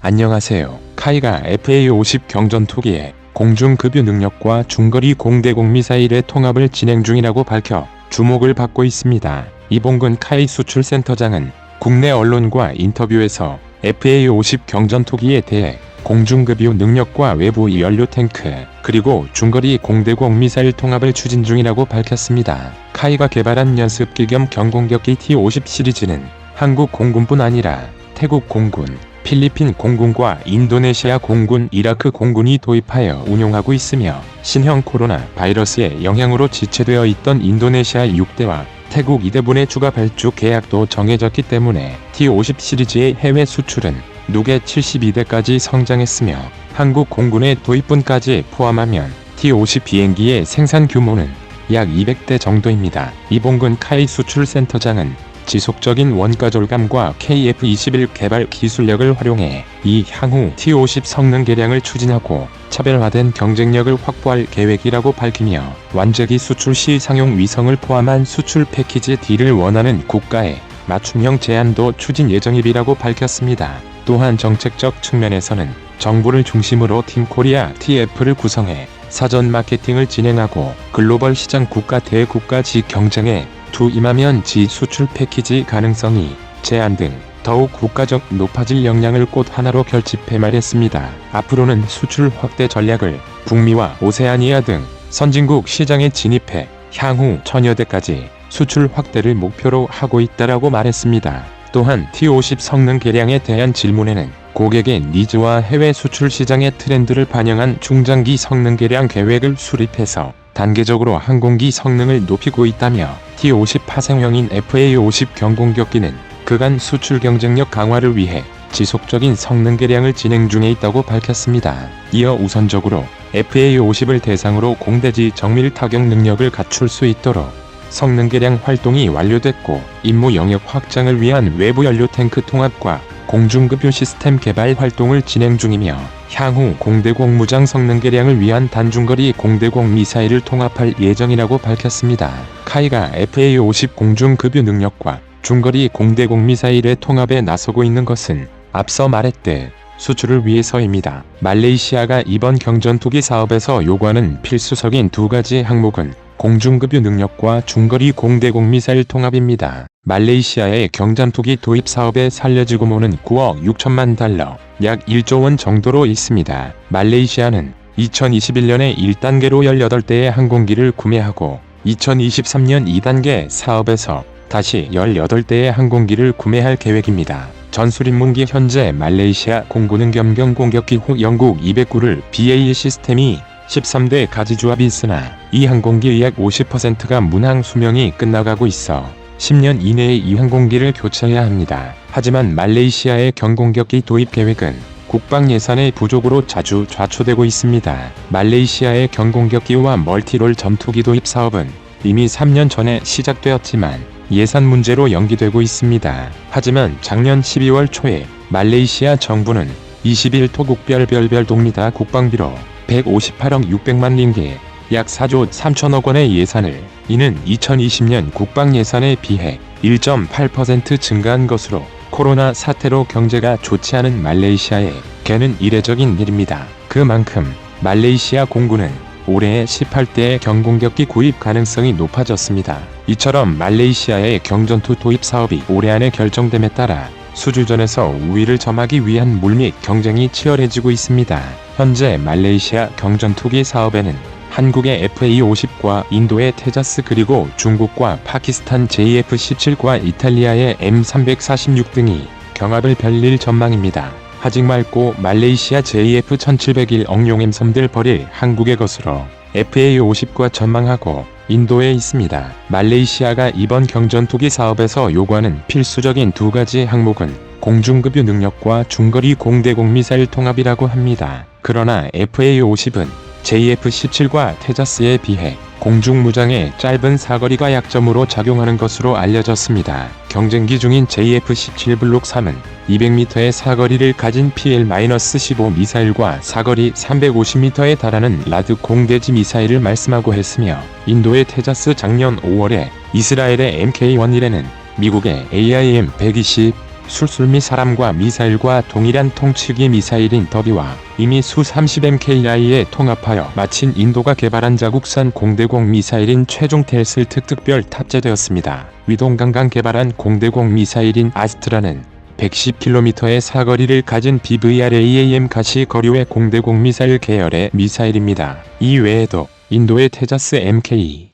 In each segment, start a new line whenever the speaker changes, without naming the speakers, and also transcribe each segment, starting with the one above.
안녕하세요. 카이가 FA-50 경전투기의 공중급유 능력과 중거리 공대공 미사일의 통합을 진행 중이라고 밝혀 주목을 받고 있습니다. 이봉근 카이 수출센터장은 국내 언론과 인터뷰에서 FA-50 경전투기에 대해 공중급유 능력과 외부 연료 탱크, 그리고 중거리 공대공 미사일 통합을 추진 중이라고 밝혔습니다. 카이가 개발한 연습기 겸 경공격기 T-50 시리즈는 한국 공군뿐 아니라 태국 공군, 필리핀 공군과 인도네시아 공군, 이라크 공군이 도입하여 운용하고 있으며 신형 코로나 바이러스의 영향으로 지체되어 있던 인도네시아 6대와 태국 2대분의 추가 발주 계약도 정해졌기 때문에 T-50 시리즈의 해외 수출은 누계 72대까지 성장했으며 한국 공군의 도입분까지 포함하면 T-50 비행기의 생산 규모는 약 200대 정도입니다. 이봉근 카이 수출센터장은 지속적인 원가 절감과 KF-21 개발 기술력을 활용해 향후 T-50 성능 개량을 추진하고 차별화된 경쟁력을 확보할 계획이라고 밝히며 완제기 수출 시 상용 위성을 포함한 수출 패키지 D를 원하는 국가에 맞춤형 제안도 추진 예정이라고 밝혔습니다. 또한 정책적 측면에서는 정부를 중심으로 팀 코리아 TF를 구성해 사전 마케팅을 진행하고 글로벌 시장 국가 대국가지 경쟁에 투입하면 지 수출 패키지 가능성이 제한 등 더욱 국가적 높아질 역량을 꽃 하나로 결집해 말했습니다. 앞으로는 수출 확대 전략을 북미와 오세아니아 등 선진국 시장에 진입해 향후 1000여 대까지 수출 확대를 목표로 하고 있다라고 말했습니다. 또한 T-50 성능 개량에 대한 질문에는 고객의 니즈와 해외 수출 시장의 트렌드를 반영한 중장기 성능 개량 계획을 수립해서 단계적으로 항공기 성능을 높이고 있다며 T-50 파생형인 FA-50 경공격기는 그간 수출 경쟁력 강화를 위해 지속적인 성능 개량을 진행 중에 있다고 밝혔습니다. 이어 우선적으로 FA-50을 대상으로 공대지 정밀 타격 능력을 갖출 수 있도록 성능 개량 활동이 완료됐고 임무 영역 확장을 위한 외부 연료 탱크 통합과 공중급유 시스템 개발 활동을 진행 중이며 향후 공대공 무장 성능 개량을 위한 단중거리 공대공 미사일을 통합할 예정이라고 밝혔습니다. 카이가 FA-50 공중급유 능력과 중거리 공대공 미사일의 통합에 나서고 있는 것은 앞서 말했듯 수출을 위해서입니다. 말레이시아가 이번 경전투기 사업에서 요구하는 필수적인 두 가지 항목은 공중급유 능력과 중거리 공대공 미사일 통합입니다. 말레이시아의 경전투기 도입 사업의 살려지 규모는 9억 6천만 달러, 약 1조 원 정도로 있습니다. 말레이시아는 2021년에 1단계로 18대의 항공기를 구매하고 2023년 2단계 사업에서 다시 18대의 항공기를 구매할 계획입니다. 전술인문기 현재 말레이시아 공군은 경공격기 후 영국 209를 BAE 시스템이 13대 가지조합이 있으나 이 항공기의 약 50%가 문항 수명이 끝나가고 있어 10년 이내에 이 항공기를 교체해야 합니다. 하지만 말레이시아의 경공격기 도입 계획은 국방 예산의 부족으로 자주 좌초되고 있습니다. 말레이시아의 경공격기와 멀티롤 전투기 도입 사업은 이미 3년 전에 시작되었지만 예산 문제로 연기되고 있습니다. 하지만 작년 12월 초에 말레이시아 정부는 21도 국별 동리다 국방비로 158억 600만 링기, 약 4조 3천억 원의 예산을 이는 2020년 국방 예산에 비해 1.8% 증가한 것으로 코로나 사태로 경제가 좋지 않은 말레이시아에게는 이례적인 일입니다. 그만큼 말레이시아 공군은 올해 18대의 경공격기 구입 가능성이 높아졌습니다. 이처럼 말레이시아의 경전투 도입 사업이 올해 안에 결정됨에 따라 수주전에서 우위를 점하기 위한 물밑 경쟁이 치열해지고 있습니다. 현재 말레이시아 경전투기 사업에는 한국의 FA-50과 인도의 테자스 그리고 중국과 파키스탄 JF-17과 이탈리아의 M346 등이 경합을 벌일 전망입니다. 아직 맑고 말레이시아 JF-1701 억룡-M3들 벌일 한국의 것으로 FA-50과 전망하고 인도에 있습니다. 말레이시아가 이번 경전투기 사업에서 요구하는 필수적인 두 가지 항목은 공중급유 능력과 중거리 공대공 미사일 통합이라고 합니다. 그러나 FA-50은 JF-17과 테자스에 비해 공중무장의 짧은 사거리가 약점으로 작용하는 것으로 알려졌습니다. 경쟁기 중인 JF-17 블록 3은 200m의 사거리를 가진 PL-15 미사일과 사거리 350m에 달하는 라드 공대지 미사일을 말씀하고 했으며 인도의 테자스 작년 5월에 이스라엘의 MK-11에는 미국의 AIM-120 술술 사람과 미사일과 동일한 통치기 미사일인 더비와 이미 수-30MKI에 통합하여 마친 인도가 개발한 자국산 공대공 미사일인 최종텔슬 특별 탑재되었습니다. 위동강강 개발한 공대공 미사일인 아스트라는 110km의 사거리를 가진 BVRAAM 가시거류의 공대공 미사일 계열의 미사일입니다. 이 외에도 인도의 테자스 MK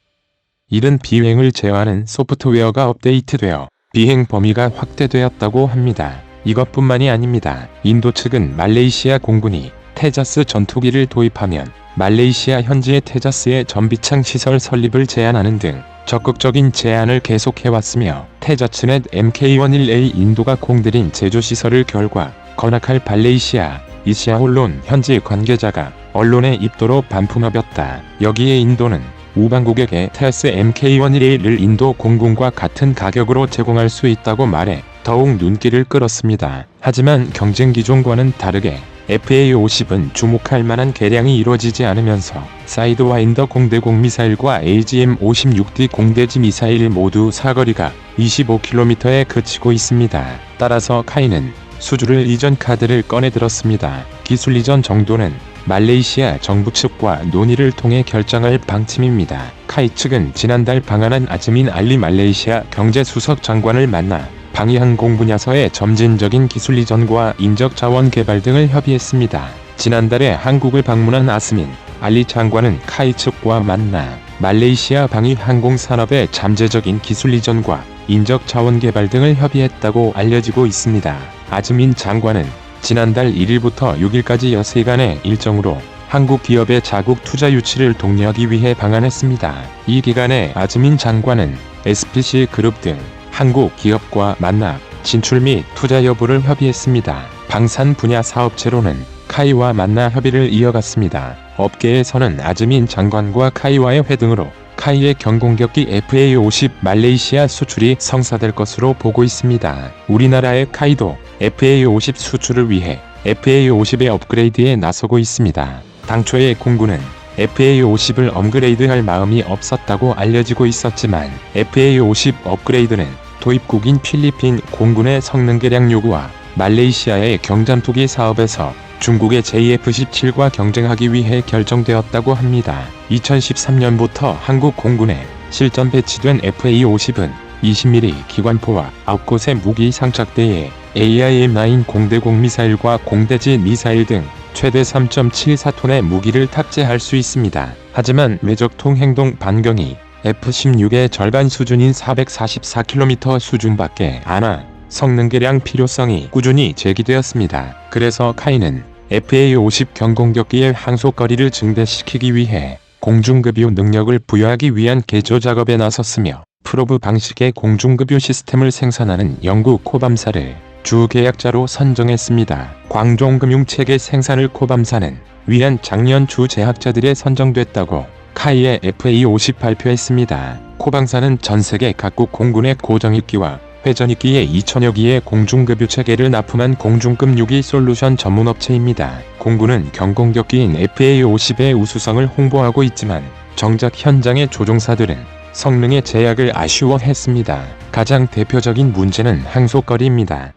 1은 비행을 제어하는 소프트웨어가 업데이트되어 비행 범위가 확대되었다고 합니다. 이것뿐만이 아닙니다. 인도 측은 말레이시아 공군이 테자스 전투기를 도입하면 말레이시아 현지의 테자스의 전비창 시설 설립을 제한하는 등 적극적인 제안을 계속해왔으며 테자츠넷 MK11A 인도가 공들인 제조시설을 결과 건악할 발레이시아 이시아 언론 현지 관계자가 언론에 입도로 반품하였다. 여기에 인도는 우방국에게 테자스 MK11A를 인도 공군과 같은 가격으로 제공할 수 있다고 말해 더욱 눈길을 끌었습니다. 하지만 경쟁 기종과는 다르게 FA-50은 주목할 만한 개량이 이루어지지 않으면서 사이드와인더 공대공 미사일과 AGM-56D 공대지 미사일 모두 사거리가 25km에 그치고 있습니다. 따라서 카이는 수주를 이전 카드를 꺼내들었습니다. 기술 이전 정도는 말레이시아 정부 측과 논의를 통해 결정할 방침입니다. 카이 측은 지난달 방한한 아즈민 알리 말레이시아 경제수석 장관을 만나 방위항공 분야서의 점진적인 기술 이전과 인적 자원 개발 등을 협의했습니다. 지난달에 한국을 방문한 아스민 알리 장관은 카이 측과 만나 말레이시아 방위항공 산업의 잠재적인 기술 이전과 인적 자원 개발 등을 협의했다고 알려지고 있습니다. 아즈민 장관은 지난달 1일부터 6일까지 여세간의 일정으로 한국 기업의 자국 투자 유치를 독려하기 위해 방한했습니다. 이 기간에 아즈민 장관은 SPC 그룹 등 한국 기업과 만나 진출 및 투자 여부를 협의했습니다. 방산 분야 사업체로는 카이와 만나 협의를 이어갔습니다. 업계에서는 아즈민 장관과 카이와의 회 등으로 카이의 경공격기 FA-50 말레이시아 수출이 성사될 것으로 보고 있습니다. 우리나라의 카이도 FA-50 수출을 위해 FA-50의 업그레이드에 나서고 있습니다. 당초에 공군은 FA-50을 업그레이드할 마음이 없었다고 알려지고 있었지만 FA-50 업그레이드는 도입국인 필리핀 공군의 성능 개량 요구와 말레이시아의 경전투기 사업에서 중국의 JF-17과 경쟁하기 위해 결정되었다고 합니다. 2013년부터 한국 공군에 실전 배치된 FA-50은 20mm 기관포와 9곳의 무기 상착대에 AIM-9 공대공 미사일과 공대지 미사일 등 최대 3.74톤의 무기를 탑재할 수 있습니다. 하지만 외적통 행동 반경이 F-16의 절반 수준인 444km 수준밖에 안 와 성능 개량 필요성이 꾸준히 제기되었습니다. 그래서 카이는 FA-50 경공격기의 항속거리를 증대시키기 위해 공중급유 능력을 부여하기 위한 개조 작업에 나섰으며 프로브 방식의 공중급유 시스템을 생산하는 영국 코밤사를 주 계약자로 선정했습니다. 광종금융체계 생산을 코밤사는 위한 작년 주 제약자들에 선정됐다고 카이의 FA-50 발표했습니다. 코밤사는 전세계 각국 공군의 고정익기와 회전익기의 2000여 기의 공중급유 체계를 납품한 공중급 유기 솔루션 전문업체입니다. 공군은 경공격기인 FA-50의 우수성을 홍보하고 있지만 정작 현장의 조종사들은 성능의 제약을 아쉬워했습니다. 가장 대표적인 문제는 항속거리입니다.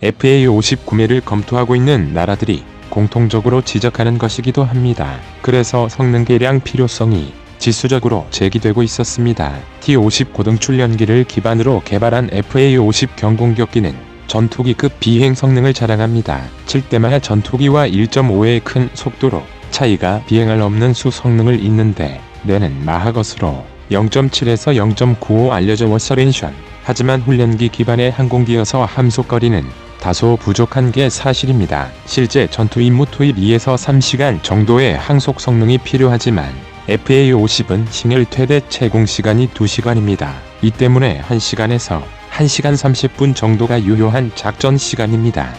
FA-50 구매를 검토하고 있는 나라들이 공통적으로 지적하는 것이기도 합니다. 그래서 성능 개량 필요성이 지수적으로 제기되고 있었습니다. T-50 고등출연기를 기반으로 개발한 FA-50 경공격기는 전투기급 비행 성능을 자랑합니다. 7대마 전투기와 1.5의 큰 속도로 차이가 비행할 없는 수 성능을 잇는데 내는 마하것으로 0.7에서 0.95 알려져 워서렌션. 하지만 훈련기 기반의 항공기여서 함속거리는 다소 부족한 게 사실입니다. 실제 전투 임무 투입 2에서 3시간 정도의 항속 성능이 필요하지만 FA-50은 신열 퇴대 채공 시간이 2시간입니다. 이 때문에 1시간에서 1시간 30분 정도가 유효한 작전 시간입니다.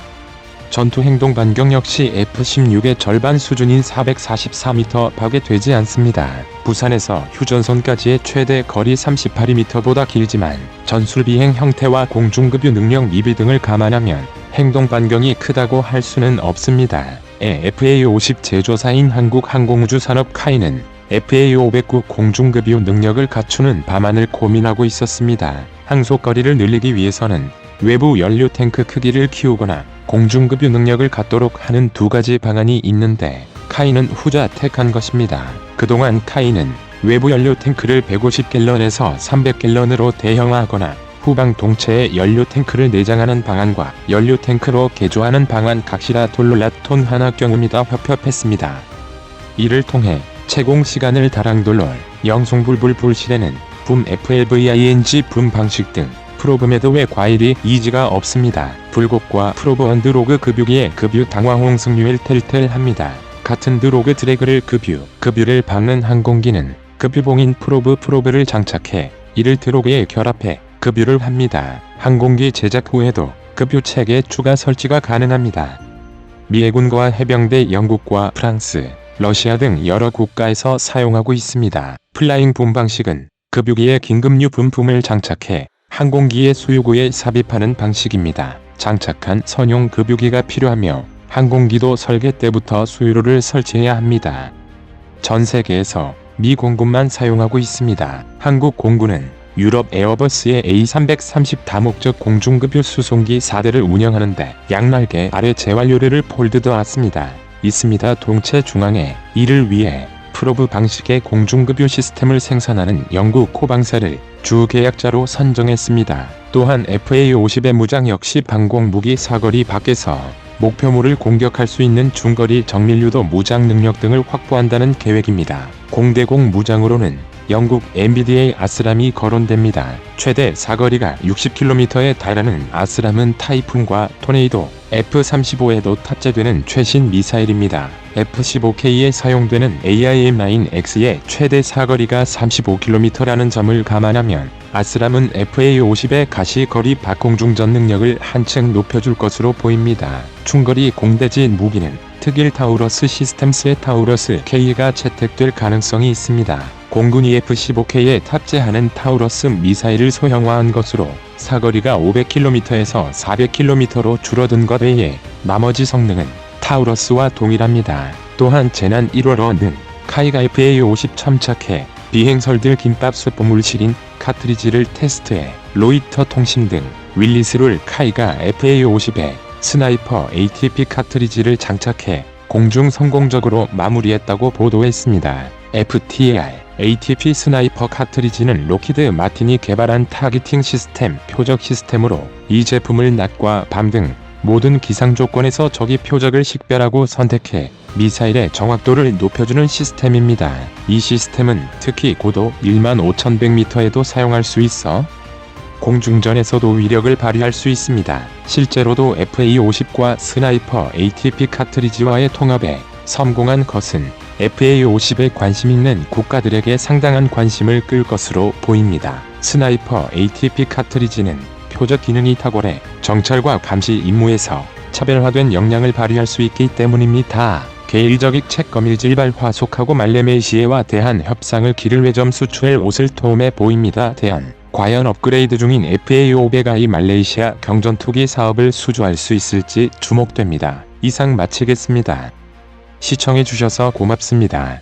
전투 행동 반경 역시 F-16의 절반 수준인 444m 밖에 되지 않습니다. 부산에서 휴전선까지의 최대 거리 38m보다 길지만 전술 비행 형태와 공중급유 능력 미비 등을 감안하면 행동 반경이 크다고 할 수는 없습니다. FA-50 제조사인 한국항공우주산업 카이는 FA-509 공중급유 능력을 갖추는 방안을 고민하고 있었습니다. 항속거리를 늘리기 위해서는 외부 연료 탱크 크기를 키우거나 공중급유 능력을 갖도록 하는 두 가지 방안이 있는데 카이는 후자 택한 것입니다. 그동안 카이는 외부 연료 탱크를 150갤런에서 300갤런으로 대형화하거나 후방 동체에 연료 탱크를 내장하는 방안과 연료 탱크로 개조하는 방안 각시라 돌롤라톤 하나 경우입니다. 협협했습니다. 이를 통해 채공 시간을 다랑돌롤, 영송불불 불실에는 붐 FLVING 붐 방식 등 프로브메드 외 과일이 이지가 없습니다. 불곡과 프로브 언드로그 급유기에 급유 당화홍 승률 텔텔합니다. 같은 드로그 드래그를 급유를 박는 항공기는 급유봉인 프로브를 장착해 이를 드로그에 결합해 급유를 합니다. 항공기 제작 후에도 급유 체계 추가 설치가 가능합니다. 미 해군과 해병대 영국과 프랑스, 러시아 등 여러 국가에서 사용하고 있습니다. 플라잉 붐 방식은 급유기에 긴급유 분품을 장착해 항공기의 수유구에 삽입하는 방식입니다. 장착한 선용 급유기가 필요하며 항공기도 설계 때부터 수유로를 설치해야 합니다. 전 세계에서 미 공군만 사용하고 있습니다. 한국 공군은 유럽 에어버스의 A330 다목적 공중급유 수송기 4대를 운영하는데 양날개 아래 제완료를 폴드도 있습니다. 동체 중앙에 이를 위해 프로브 방식의 공중급유 시스템을 생산하는 영국 코방사를 주 계약자로 선정했습니다. 또한 FA-50의 무장 역시 방공무기 사거리 밖에서 목표물을 공격할 수 있는 중거리 정밀유도 무장 능력 등을 확보한다는 계획입니다. 공대공 무장으로는 영국 MBDA 아스람이 거론됩니다. 최대 사거리가 60km에 달하는 아스람은 타이푼과 토네이도, F-35에도 탑재되는 최신 미사일입니다. F-15K에 사용되는 AIM-9X의 최대 사거리가 35km라는 점을 감안하면 아스람은 FA-50의 가시거리 박공중전 능력을 한층 높여줄 것으로 보입니다. 중거리 공대지 무기는 특일 타우러스 시스템스의 타우러스 K가 채택될 가능성이 있습니다. 공군이 F-15K에 탑재하는 타우러스 미사일을 소형화한 것으로 사거리가 500km에서 400km로 줄어든 것 외에 나머지 성능은 타우러스와 동일합니다. 또한 지난 1월어는 카이가 FA-50 첨착해 비행설들 김밥 숯보물 실인 카트리지를 테스트해 로이터 통신 등 윌리스룰 카이가 FA-50에 스나이퍼 ATP 카트리지를 장착해 공중 성공적으로 마무리했다고 보도했습니다. FTAR ATP 스나이퍼 카트리지는 로키드 마틴이 개발한 타깃팅 시스템 표적 시스템으로 이 제품을 낮과 밤 등 모든 기상 조건에서 적이 표적을 식별하고 선택해 미사일의 정확도를 높여주는 시스템입니다. 이 시스템은 특히 고도 15,100m에도 사용할 수 있어 공중전에서도 위력을 발휘할 수 있습니다. 실제로도 FA-50과 스나이퍼 ATP 카트리지와의 통합에 성공한 것은 FA-50에 관심 있는 국가들에게 상당한 관심을 끌 것으로 보입니다. 스나이퍼 ATP 카트리지는 표적 기능이 탁월해 정찰과 감시 임무에서 차별화된 역량을 발휘할 수 있기 때문입니다. 계일적익 채검일 질발 화속하고 말레메시아와 대한 협상을 기를 외점 수출할 옷을 도움해 보입니다. 대한 과연 업그레이드 중인 FA-500I 말레이시아 경전투기 사업을 수주할 수 있을지 주목됩니다. 이상 마치겠습니다. 시청해주셔서 고맙습니다.